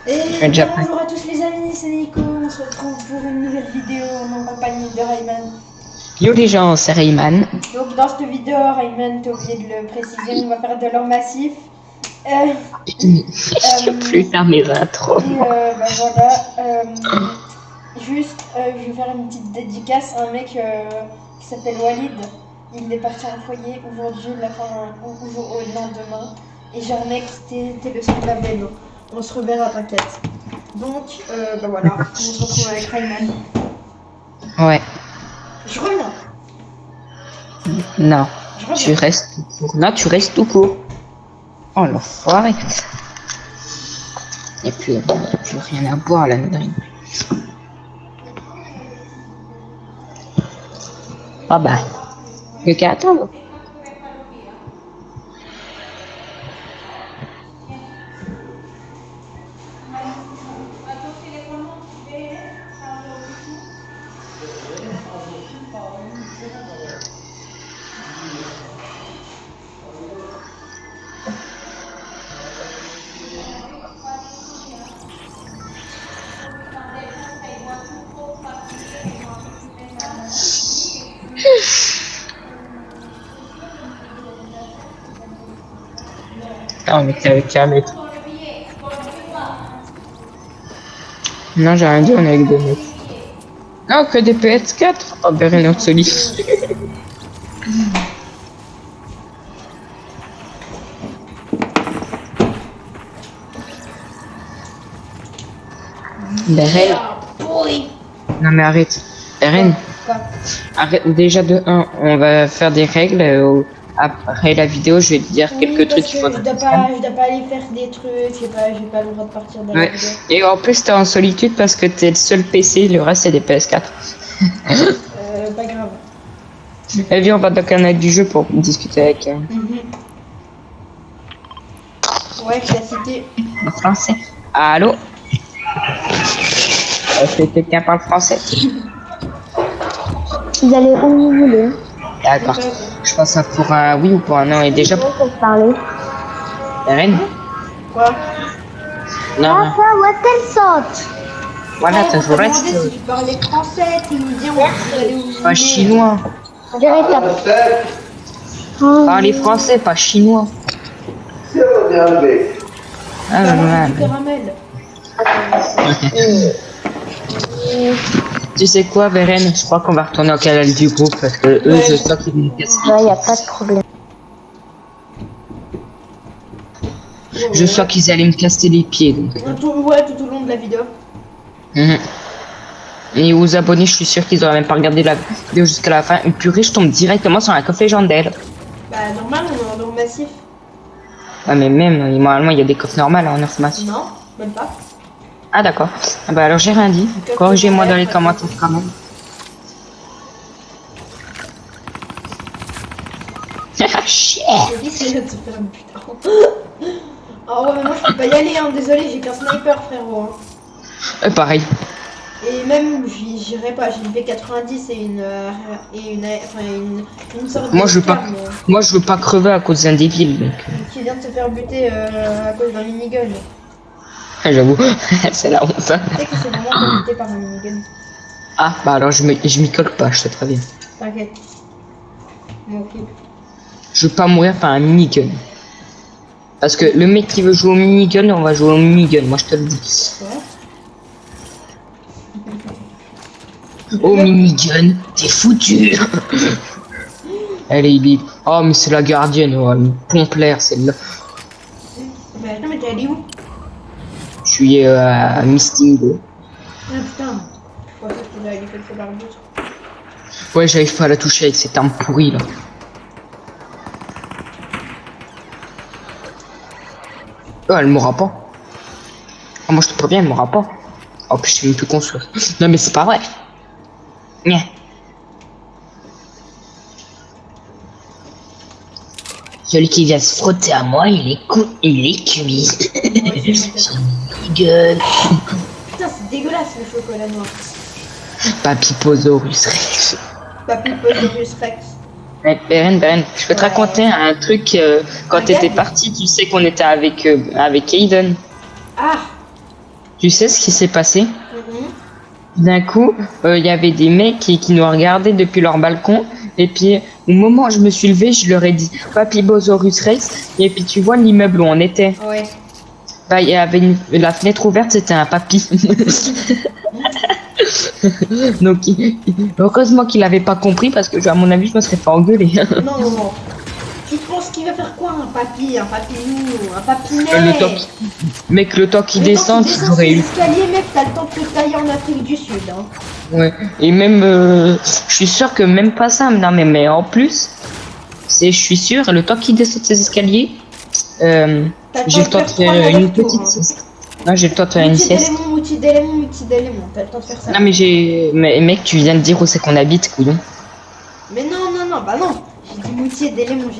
Et déjà bonjour à tous les amis, c'est Nico, on se retrouve pour une nouvelle vidéo en compagnie de Rayman. Yo les gens, c'est Rayman. Donc dans cette vidéo, Rayman, t'as oublié de le préciser, on va faire de l'or massif. Euh, Je peux plus faire mes intros. bah voilà, juste, je vais faire une petite dédicace à un mec qui s'appelle Walid. Il est parti en foyer aujourd'hui, au lendemain. Et genre mec, t'es le seul label. On se reverra, t'inquiète. Donc, bah voilà, on se retrouve avec Rayman. Ouais, Je reviens, non. je Tu reviens. restes tout court. Non, tu restes tout court. Oh l'enfoiré. Et puis, y a plus rien à boire là-dedans. Ah bah, y'a qu'à attendre. Non, mais t'avais qu'à mettre. Non, j'ai rien dit, on est avec deux mecs. Non, que des PS4. Oh, ben rien de solide. Beren. Pourri. Non mais arrête. Beren. Quoi? Arrête, déjà de 1, on va faire des règles. Après la vidéo, je vais te dire Oui, quelques trucs parce qu'il que faudra faire. je dois pas aller faire des trucs, j'ai pas le droit de partir de la Ouais. vidéo. Et en plus, t'es en solitude parce que t'es le seul PC, le reste c'est des PS4. Pas grave. Et viens, on va dans le canal du jeu pour discuter avec Ouais, je l'ai cité. le français. Allô? Est-ce que quelqu'un parle français? Vous allez où vous voulez. D'accord. Je pense ça pour un oui ou pour un non. Et déjà pour Pour parler. Beren? Quoi? Non, non. Papa, what else sort? Voilà, On ça t'a vous reste. demandé si tu parlais français, tu nous dis on vous allez où vous Pas voulez. chinois. Dirais ta. Parlez français, pas chinois. Ah, T'as non, mangé non, du non. caramel. Tu sais quoi, Beren? Je crois qu'on va retourner au canal du groupe parce que eux, Ouais. je sens qu'ils vont nous casser. Ouais, y a pas de problème. Je sens qu'ils allaient me casser les pieds. Donc. Ouais, tout au long de la vidéo. Mhm. Et aux abonnés, je suis sûr qu'ils auraient même pas regardé la vidéo jusqu'à la fin. Et purée, je tombe directement sur un coffre légendaire. Bah normal, on est en or massif. Ouais, mais même, normalement, il y a des coffres normales en information. Non, même pas. Ah, d'accord. Ah, bah alors, j'ai rien dit. Corrigez-moi dans les commentaires quand même. Ah, chier. J'ai dit c'est de se faire un putain. Ah ouais, mais moi je peux pas y aller, hein. Désolé, j'ai qu'un sniper, frérot. Hein. Pareil. Et même, j'irai pas, j'ai une P90 et une sorte Moi, de je veux pas. ferme, Moi, je veux pas crever à cause d'un débile. Donc, qui vient de se faire buter à cause d'un minigun. j'avoue, c'est la honte. Hein. Tu sais que c'est vraiment fait buter par un minigun. Ah, bah alors, je m'y colle pas, je sais très bien. T'inquiète. Bon, ok. Je veux pas mourir par un minigun. Parce que le mec qui veut jouer au minigun, on va jouer au minigun, moi je te le dis. Ouais. Au minigun, t'es foutu. Elle est libre. Oh mais c'est la gardienne, oh, une pompe l'air celle-là. Mais attends, mais t'es allé où? Je suis à Misting. Ah putain. Je pensais que t'allais aller quelque part d'autre. Ouais, j'arrive pas à la toucher avec cette arme pourrie là. Oh, elle mourra pas. Oh, moi je te préviens, elle mourra pas. Oh, puis je sais même plus construire. Non mais c'est pas vrai. Nya. Celui qui vient se frotter à moi, il est cuit. Gueule. Putain, c'est dégueulasse le chocolat noir. Papyposaurus Rex. Papyposaurus Rex. Beren, je peux te raconter un truc. Quand Un t'étais gag. parti, tu sais qu'on était avec Aiden. Ah, Tu sais ce qui s'est passé? Mhm. D'un coup, il y avait des mecs qui nous regardaient depuis leur balcon. Et puis, au moment où je me suis levé, je leur ai dit Papy Bosaurus Rex. Et puis, tu vois l'immeuble où on était. Ouais. Bah, il y avait la fenêtre ouverte, c'était un papy. Donc, heureusement qu'il avait pas compris parce que, à mon avis, je me serais pas engueulé. Non, non, non. Tu penses qu'il va faire quoi, un papy nous, un papinet? Le temps mec, le temps qu'il descende, j'aurais eu. L'escalier, mec, t'as le temps de te tailler en Afrique du Sud. Hein. Ouais. Et même, je suis sûr que même pas ça, non, mais en plus, je suis sûr, le temps qu'il descend ces escaliers, j'ai le temps de faire une petite sieste. Non, j'ai le temps de faire une sieste. Multi-d'éléments, t'as le temps de faire ça. Non, mais mec, tu viens de dire où c'est qu'on habite, couillon. Mais non, bah non. J'ai dit multi-d'éléments.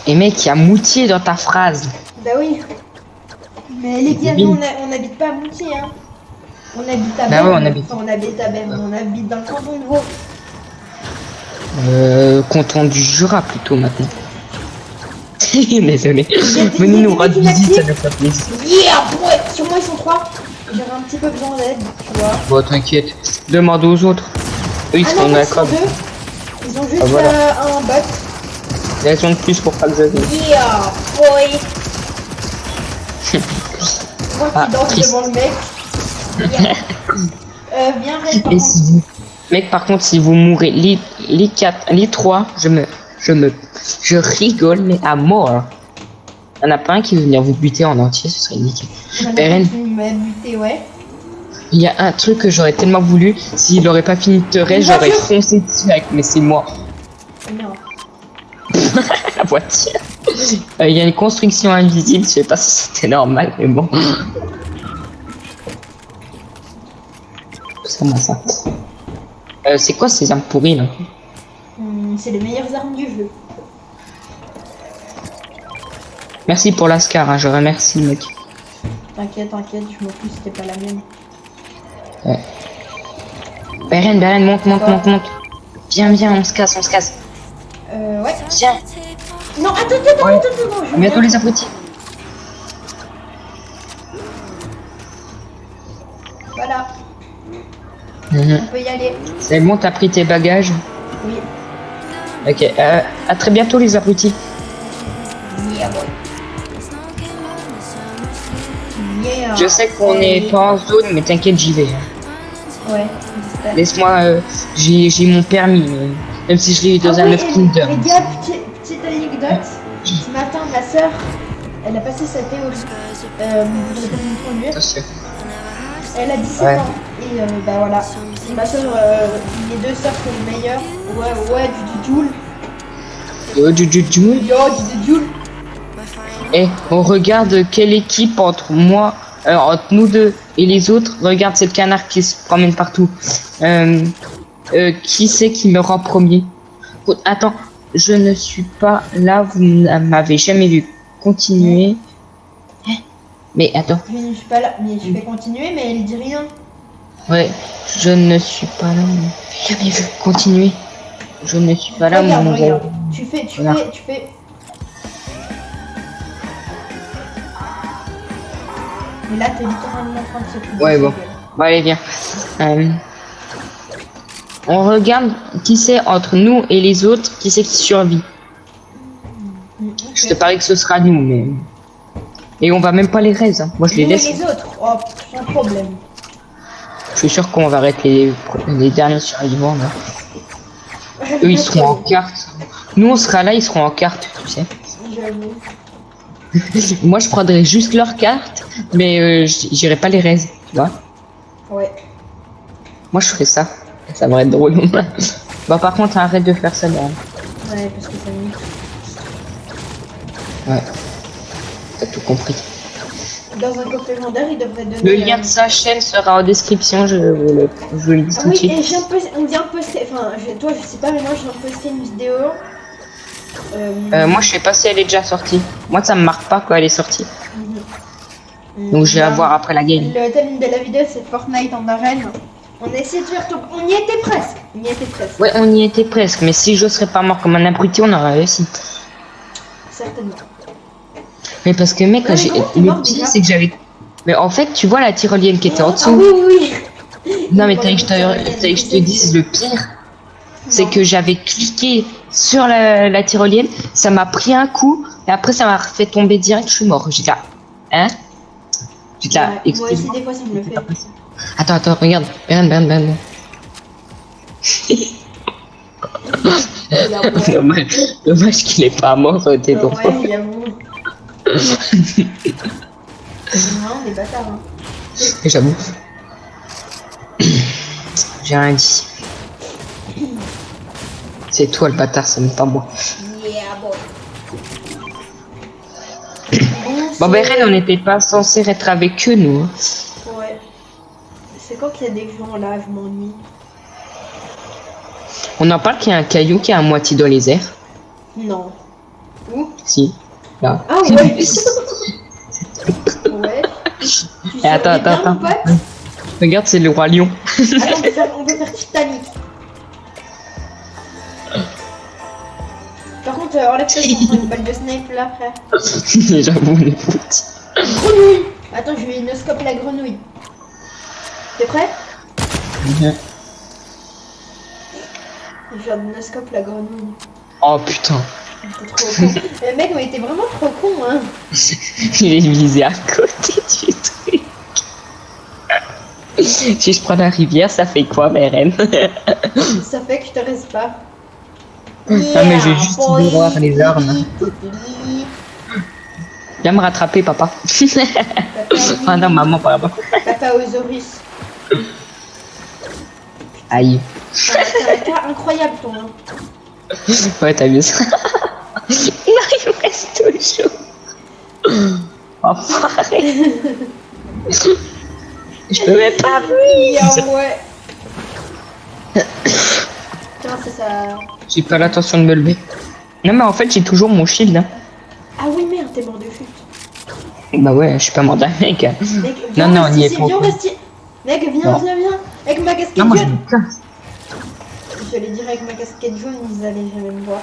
Et mec, il y a Moutier dans ta phrase. Bah oui. Mais les gars, nous, on n'habite pas à Moutier, hein. On habite à Bah Berne. ouais, on habite. Enfin, on habite à Berne. On habite dans le canton de Vaud. Canton du Jura plutôt maintenant. Désolé. Venez nous rendre visite, ça nous fait plaisir. Yeah, ouais. Sur moi, ils sont 3. J'aurais un petit peu besoin d'aide, tu vois. Bon, t'inquiète. Demande aux autres. Eux, ils sont d'accord. Ils ont juste voilà. un bot. Raison de plus pour pas que je vienne. Yeah, boy. Moi qui danse triste. devant le mec. Yeah. Viens, reste par Et contre. si vous... Mec, par contre, si vous mourrez les 4, les 3, je rigole, mais à mort. Il y en a pas un qui veut venir vous buter en entier, ce serait nickel. Beren, Buté, ouais. il y a un truc que j'aurais tellement voulu, s'il aurait pas fini de te reste, j'aurais foncé dessus avec, mais c'est moi. Non. La voiture. Il y a une construction invisible, je sais pas si c'était normal, mais bon. C'est moi ça. C'est quoi ces armes pourries là? C'est les meilleures armes du jeu. Merci pour l'ascar, hein, je remercie mec. T'inquiète, je m'en fous, c'était pas la mienne. Ouais. Beren, monte. Viens, on se casse. Ouais. Viens. Non, attends, Ouais. je Bientôt les abrutis. Voilà, Mhm. on peut y aller. C'est bon, t'as pris tes bagages? Oui. Ok, à très bientôt les abrutis. Yeah, boy. Yeah. Je sais qu'on est pas en zone, mais t'inquiète, j'y vais. Ouais, j'espère. Laisse-moi, j'ai mon permis, même si je l'ai eu dans un 9 Kingdom. Les gars, petite anecdote. Ce matin, ma soeur, elle a passé sa théorie. Pour le permis de conduire. Attention. Elle a 17 Ouais. ans. Et bah voilà. Ma soeur, les deux sœurs sont les meilleures. Ouais, du Joule. Yo, Du Joule. Eh, on regarde quelle équipe entre moi, entre nous deux et les autres. Regarde, c'est le canard qui se promène partout. Qui c'est qui me rend premier? Oh, attends, je ne suis pas là, vous ne m'avez jamais vu. Continuez. Mais attends, Je ne suis pas là. Mais je vais continuer, mais elle dit rien. ouais, je ne suis pas là. Jamais vu. Continuez. Je ne suis pas là, Regarde, mon regarde. gars. Tu fais. Mais là, t'es littéralement en train de se foutre Ouais, de bon. sa gueule. Bon, allez, viens. On regarde qui c'est entre nous et les autres, qui c'est qui survit. Ok. Je te parie que ce sera nous, mais... Et on va même pas les raise, hein. Moi je les Nous et laisse. les autres, oh, sans problème. Je suis sûr qu'on va arrêter les derniers survivants, là. Eux, ils seront en carte. Nous, on sera là, ils seront en carte, tu sais. J'avoue. Moi, je prendrai juste leur carte, mais j'irai pas les raise, tu vois. Ouais. Moi, je ferai ça. Ça va être drôle. Bon, par contre, arrête de faire ça, là. Ouais, parce que ça nique. Ouais. T'as tout compris. Dans un coffre légendaire, il devrait donner. Le lien de sa chaîne sera en description, je le dis Ah tout de oui, suite. et on vient de poster. Enfin, toi, je sais pas, mais moi, je viens de poster une vidéo. Moi, je sais pas si elle est déjà sortie. Moi, ça me marque pas quand elle est sortie. Donc, je vais la voir après la game. Le thème de la vidéo, c'est Fortnite en arène. On a essayé de faire tout. On y était presque. Ouais, on y était presque, mais si je serais pas mort comme un abruti, on aurait réussi. Certainement. Mais parce que mec, Non, mais comment t'es mort, le pire déjà c'est que j'avais. Mais en fait, tu vois la tyrolienne qui était en Ah dessous. oui, oui. Non mais t'as que je te dise le pire, c'est Non. que j'avais cliqué sur la tyrolienne, ça m'a pris un coup et après ça m'a fait tomber direct, je suis mort. J'étais là, hein? J'étais là, Ouais, moi aussi, excuse-moi. des fois, ça me le fait. Attends, regarde. Ouais, Dommage qu'il est pas mort, t'es drôle. ouais, j'avoue. Non, des bâtards. Hein. J'avoue. J'ai rien dit. C'est toi le bâtard, c'est même pas moi. Yeah, boy. Bon, ben Ren, on n'était pas censé être avec eux, nous. Ouais. C'est quand qu'il y a des gens là, je m'ennuie. On en parle qu'il y a un caillou qui est à moitié dans les airs. Non. Où? Si. Là. Ah ouais. Ouais. Et attends. Regarde, c'est le roi lion. Attends, on peut faire Titanic. Par contre, enlève-toi, je prends une balle de snipe là, frère. J'avoue, on est foutus. Grenouille. Attends, je vais inoscope la grenouille. T'es prêt? Je viens d'inoscope la grenouille. Oh putain. T'es trop con. Le mec, mais t'es vraiment trop con, hein. Il est visé à côté du truc. Si je prends la rivière, ça fait quoi, mes reines? Ça fait que je te reste pas. Non, mais j'ai juste voulu voir les armes. Viens me rattraper, papa. Ah non, maman, pardon. Papa Osaurus. Aïe. T'as un cas incroyable, ton nom. Ouais, t'as vu ça? Non, il me reste toujours. Enfoiré. Je peux même pas. Ouais. Putain, c'est ça. J'ai pas l'intention de me lever. Non, mais en fait, j'ai toujours mon shield. Hein. Ah oui, merde, t'es mort de chute. Bah ouais, je suis pas mort d'un mec. Mec, viens, Non, reste n'y est ici, pas. viens, reste ici. Mec, viens. Avec ma casquette Non, moi je jaune. me casse. J'allais dire avec ma casquette jaune, ils allaient jamais me voir.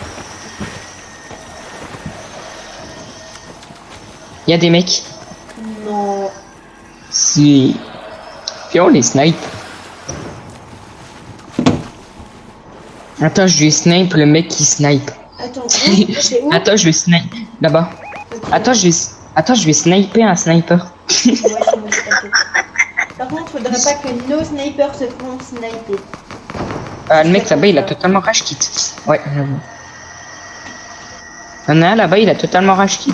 Y'a des mecs. Non. Si. Puis on les snipe. Attends, je vais snipe le mec qui snipe. Attends, c'est où? Attends, je vais snipe. Là-bas. Ok. Attends, je vais sniper un sniper. Ouais, c'est bon, t'inquiète. Par contre, faudrait pas que nos snipers se font sniper. Ah, le mec là-bas, il a totalement rage kit. Ouais, j'avoue. Il y en a un là-bas, il a totalement rage kit.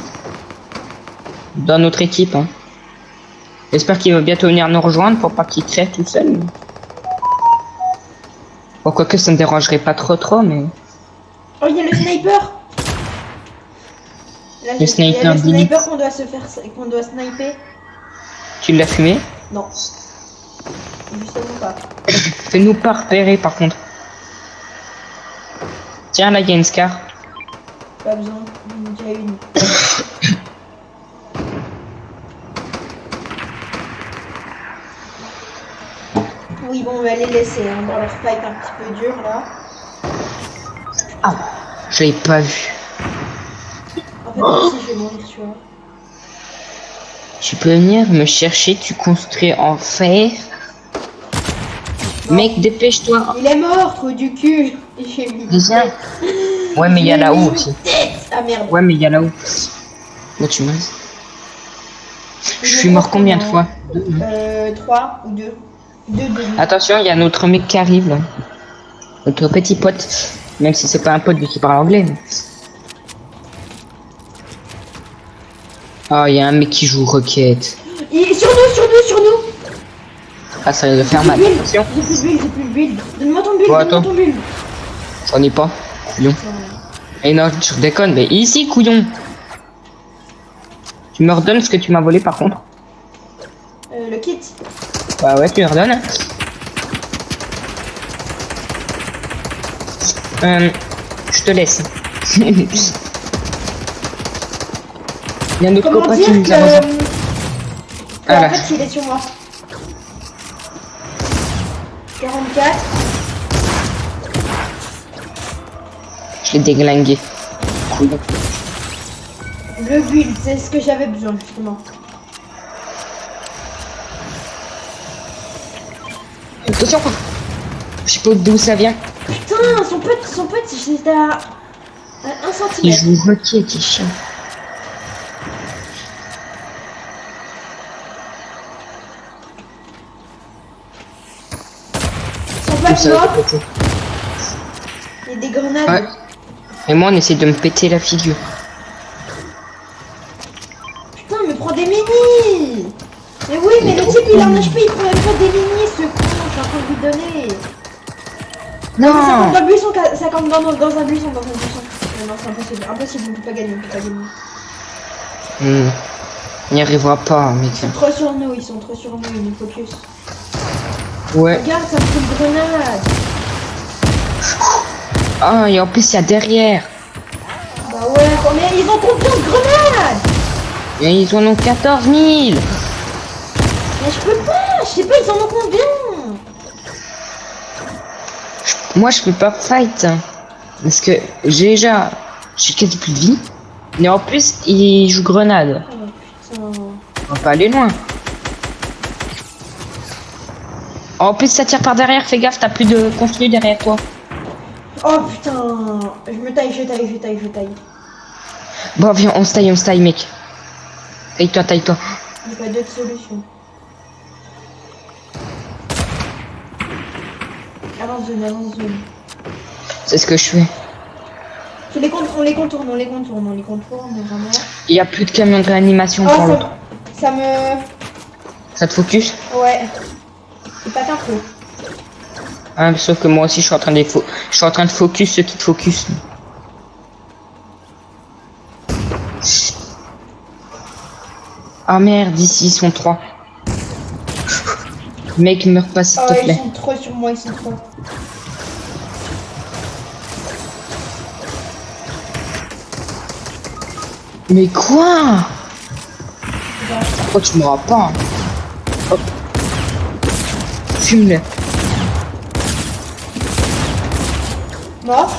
Dans notre équipe, hein. J'espère qu'il va bientôt venir nous rejoindre pour pas qu'il crève tout seul. Bon, quoique ça me dérangerait pas trop, mais... Oh, il y a le sniper! Là, Le sniper il y a le limite. sniper qu'on doit sniper. Tu l'as fumé? Non. Justement pas. Fais-nous pas repérer par contre. Tiens, là, il y a une scar. Pas besoin, j'en ai déjà une. Oui, bon, on va les laisser hein, dans leur fight un petit peu dur là. Ah, je l'avais pas vu. En fait, moi aussi je vais mourir, tu vois. Tu peux venir me chercher, tu construis en fer. Non. Mec, dépêche-toi. Il est mort, trou du cul. J'ai mis une Viens. tête. Ouais, mais il y a J'ai là-haut mis aussi. une tête. Ah merde. Ouais, mais il y a là-haut. Là, tu m'as. Je suis mort combien de fois? 3 ou 2. 2. Attention, il y a notre mec qui arrive là. Notre petit pote. Même si c'est pas un pote vu qu'il parle anglais. Mais... Oh, il y a un mec qui joue Rocket. Sur nous. Ah, ça va faire mal. Attention. J'ai plus de build. Donne-moi ton build, Bon, donne-moi attends. ton build. J'en ai pas. Couillon. Et non, je déconne, mais ici, couillon. Tu me redonnes ce que tu m'as volé par contre. Le kit. Bah ouais, tu me redonnes. Je te laisse. Il y a notre Comment copain dire qui nous a rejoint. que Ah là. en fait il est sur moi. 44. Je l'ai déglingué. Couillon. Le build, c'est ce que j'avais besoin justement. Attention. Je sais pas d'où ça vient. Putain, son pote, j'étais à 1 Il cm. joue Rocket, il chien. Son pote Ça, mort, c'est- il y a des grenades. Ouais. Et moi, on essaie de me péter la figure. Putain, mais prends des mini. Mais oui, mais le type il est en HP, il prend même pas des mini, ce con, je suis en train de lui donner. Ça Non. campe dans un buisson, ça campe dans un buisson, dans un buisson. Non, c'est impossible, impossible, on peut pas gagner, on peut pas gagner. On n'y arrivera pas, mec. Ils sont trop sur nous, ils nous focus. Ouais. Regarde, ça me fait une grenade. Ah, et en plus, il y a derrière. Bah ouais, mais ils ont combien de grenades? Et ils en ont 14 000. Mais je peux pas, je sais pas, ils en ont combien? Moi, je peux pas fight. Parce que j'ai quasi plus de vie. Mais en plus, il joue grenade. Oh putain. On va pas aller loin. En plus, ça tire par derrière. Fais gaffe, t'as plus de construit derrière toi. Oh putain. Je me taille. Bon, viens, on se taille, mec. Taille-toi. Il n'y a pas d'autre solution. Avance zone. C'est ce que je fais. On les contourne, vraiment. Il y a plus de camions de réanimation pour l'autre. Ça me... Ça te focus? Ouais. C'est pas qu'un peu. Hein, sauf que moi aussi, je suis en train de focus ceux qui te focus. Ah merde, ici ils sont 3. Mec, meurs pas s'il te Ils plaît. sont trop sur moi, ils sont trop. Mais quoi? Pourquoi tu m'auras pas? Hop. Fume-le. Mort?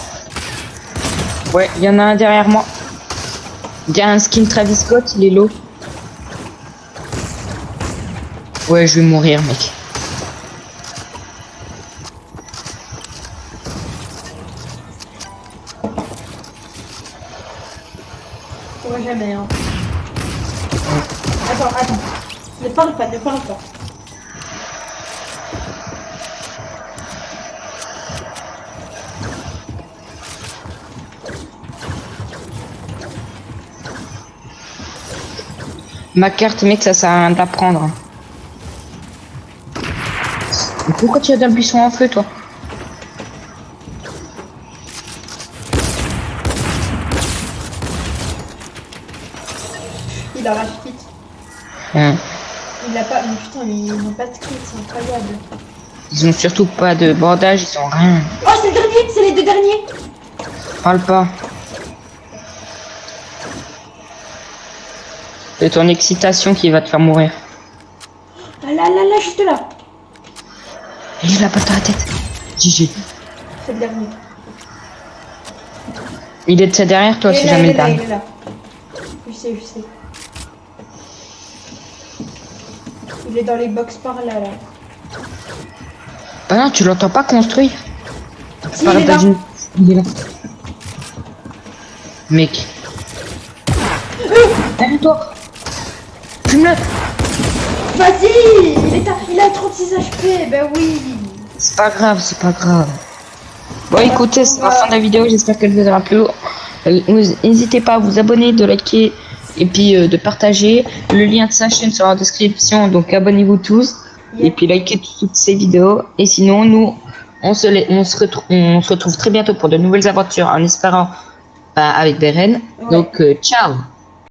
Ouais, il y en a un derrière moi. Il y a un skin Travis Scott, il est low. Ouais, je vais mourir, mec. On va jamais, hein. Attends. Ne parle pas. Ma carte, mec, ça sert à rien d'apprendre. Mais pourquoi tu as dans le buisson en feu, toi? Il a rage vite. Hein. Il a pas... Mais putain, mais ils n'ont pas de crit, c'est incroyable. Ils ont surtout pas de bandage, ils ont rien. Oh, c'est le dernier, c'est les 2 derniers. Parle pas. C'est ton excitation qui va te faire mourir. Ah là, juste là. Il a pas à la tête. GG. C'est le dernier. Il est de derrière toi, si jamais le dernier. Il est là. Je sais. Il est dans les box par là. Bah non, tu l'entends pas construire. Si, Par il est là. Il est là. Mec. Derrière toi. Fume-le. Vas-y, il a 36 HP, ben oui. C'est pas grave. Bon, écoutez, c'est la fin de la vidéo. J'espère qu'elle vous aura plu. N'hésitez pas à vous abonner, de liker et puis de partager. Le lien de sa chaîne sera en description, donc abonnez-vous tous. Et puis likez toutes ces vidéos. Et sinon, nous, on se retrouve très bientôt pour de nouvelles aventures en espérant avec des rennes. Ouais. Donc, ciao.